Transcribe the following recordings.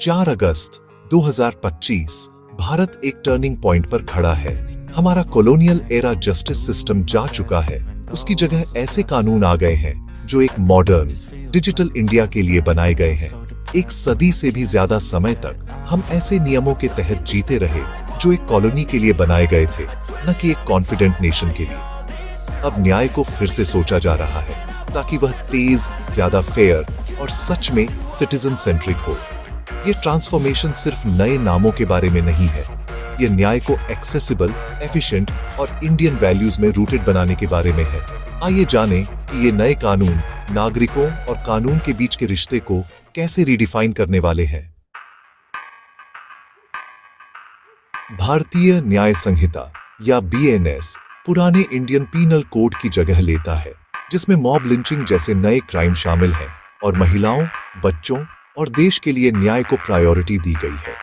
4 अगस्त 2025 भारत एक turning point पर खड़ा है। हमारा कॉलोनियल एरा जस्टिस सिस्टम जा चुका है। उसकी जगह ऐसे कानून आ गए हैं जो एक मॉडर्न डिजिटल इंडिया के लिए बनाए गए हैं। एक सदी से भी ज्यादा समय तक हम ऐसे नियमों के तहत जीते रहे जो एक कॉलोनी के लिए बनाए गए थे, न कि एक कॉन्फिडेंट नेशन के लिए। अब न्याय को फिर से सोचा जा रहा है ताकि वह तेज, ज्यादा फेयर और सच में सिटीजन सेंट्रिक हो। ये ट्रांसफॉर्मेशन सिर्फ नए नामों के बारे में नहीं है, ये न्याय को एक्सेसिबल, एफिशिएंट और इंडियन वैल्यूज में रूटेड बनाने के बारे में है। आइए जानें कि ये नए कानून नागरिकों और कानून के बीच के रिश्ते को कैसे रिडिफाइन करने वाले हैं। भारतीय न्याय संहिता या BNS पुराने इंडियन पीनल कोड की जगह लेता है, जिसमें मॉब लिंचिंग जैसे नए क्राइम शामिल हैं और महिलाओं, बच्चों और देश के लिए न्याय को प्रायोरिटी दी गई है।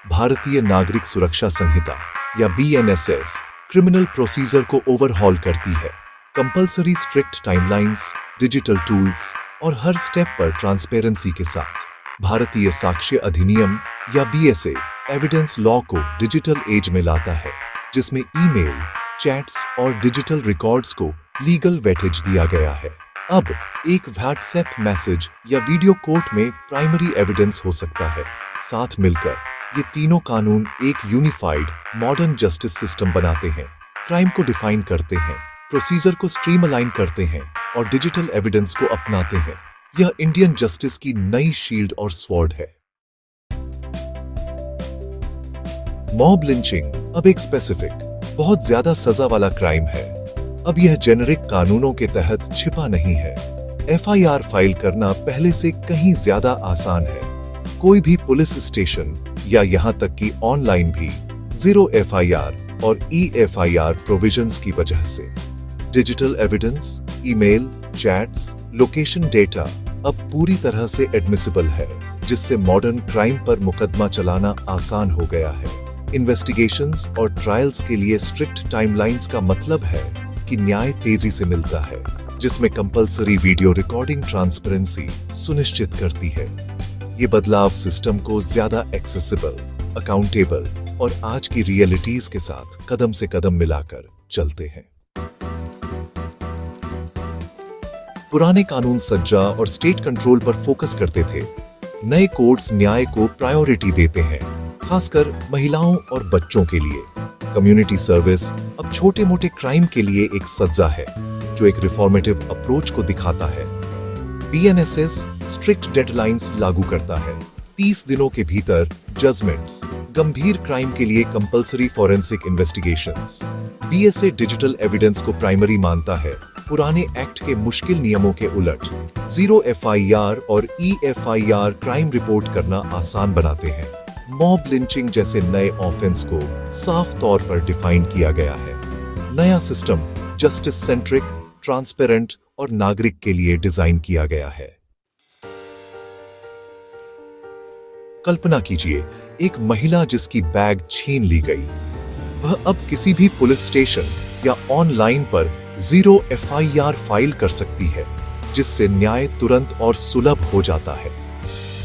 भारतीय नागरिक सुरक्षा संहिता या BNSS क्रिमिनल प्रोसीजर को ओवरहॉल करती है। Compulsory strict timelines, digital tools और हर स्टेप पर ट्रांसपेरेंसी के साथ। भारतीय साक्ष्य अधिनियम या BSA एविडेंस लॉ को डिजिटल एज में लाता है, जिसमें ईमेल, चैट्स और डिजिटल रिकॉर्ड्स को लीगल वेटेज दिया गया है। अब एक व्हाट्सएप मैसेज या वीडियो कोर्ट में प्राइमरी एविडेंस हो सकता है। साथ मिलकर ये तीनों कानून एक यूनिफाइड मॉडर्न जस्टिस सिस्टम बनाते हैं, क्राइम को डिफाइन करते हैं, प्रोसीजर को स्ट्रीमलाइन करते हैं और डिजिटल एविडेंस को अपनाते हैं। यह इंडियन जस्टिस की नई शील्ड और स्वॉर्ड है। मॉब लिंचिंग अब एक स्पेसिफिक, बहुत ज्यादा सजा वाला क्राइम है। अब यह जेनेरिक कानूनों के तहत छिपा नहीं है। FIR फाइल करना पहले से कहीं ज्यादा आसान है। कोई भी पुलिस स्टेशन या यहां तक कि ऑनलाइन भी जीरो FIR और EFIR प्रोविजंस की वजह से। Digital evidence, email, chats, location data अब पूरी तरह से एडमिसिबल है, जिससे मॉडर्न क्राइम पर मुकदमा चलाना आसान हो गया है। इन्वेस्टिगेशंस और ट्रायल्स के लिए स्ट्रिक्ट टाइमलाइंस का मतलब है कि न्याय तेजी से मिलता है, जिसमें कंपल्सरी वीडियो रिकॉर्डिंग ट्रांसपेरेंसी सुनिश्चित करती है। ये बदलाव सिस्टम को ज्यादा एक्सेसिबल, अकाउंटेबल और आज की रियलिटीज के साथ कदम से कदम मिलाकर चलते हैं। पुराने कानून सज्जा और स्टेट कंट्रोल पर फोकस करते थे। नए कोड्स न्याय को प्रायोरिटी देते हैं, खासकर महिलाओं और बच्चों के लिए। कम्युनिटी सर्विस अब छोटे मोटे क्राइम के लिए एक सज्जा है, जो एक रिफॉर्मेटिव अप्रोच को दिखाता है। BNSS स्ट्रिक्ट डेडलाइंस लागू करता है। 30 दिनों के भीतर जजमेंट्स, गंभीर क्राइम के लिए compulsory forensic investigations. BSA digital evidence को प्राइमरी मानता है, पुराने एक्ट के मुश्किल नियमों के उलट। जीरो FIR और EFIR क्राइम रिपोर्ट करना आसान बनाते हैं। मॉब लिंचिंग जैसे नए ऑफेंस को साफ तौर पर डिफाइन किया गया है। नया सिस्टम जस्टिस सेंट्रिक, ट्रांसपेरेंट और नागरिक के लिए डिजाइन किया गया है। कल्पना कीजिए, एक महिला जिसकी बैग छीन ली गई। वह अब किसी भी पुलिस स्टेशन या ऑनलाइन पर जीरो FIR फाइल कर सकती है, जिससे न्याय तुरंत और सुलभ हो जाता है।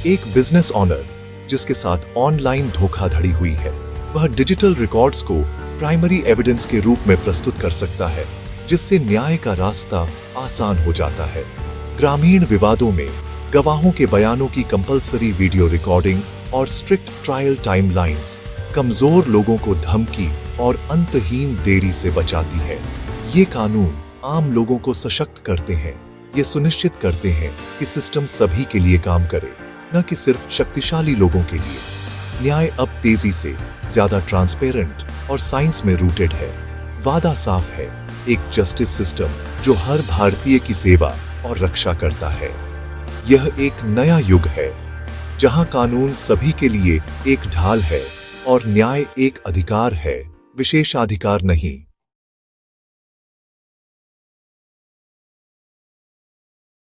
एक बिजनेस ऑनर जिसके साथ ऑनलाइन धोखाधड़ी हुई है, वह डिजिटल रिकॉर्ड्स को प्राइमरी एविडेंस के रूप में प्रस्तुत कर सकता है, जिससे न्याय का रास्ता आसान हो जाता है। ग्रामीण विवादों में गवाहों के बयानों की कंपल्सरी वीडियो रिकॉर्डिंग और स्ट्रिक्ट ट्रायल टाइमलाइंस कमजोर लोगों को धमकी और अंतहीन देरी से बचाती है। ये कानून आम लोगों को सशक्त करते हैं। ये सुनिश्चित करते हैं कि सिस्टम सभी के लिए काम करे, न कि सिर्फ शक्तिशाली लोगों के लिए। न्याय अब तेजी से, ज्यादा ट्रांसपेरेंट और साइंस में रूटेड है। वादा साफ है, एक जस्टिस सिस्टम जो हर भारतीय की सेवा और रक्षा करता है। यह एक नया युग है, जहां कानून सभी के लिए एक ढाल है और न्याय एक अधिकार है, विशेषाधिकार नहीं।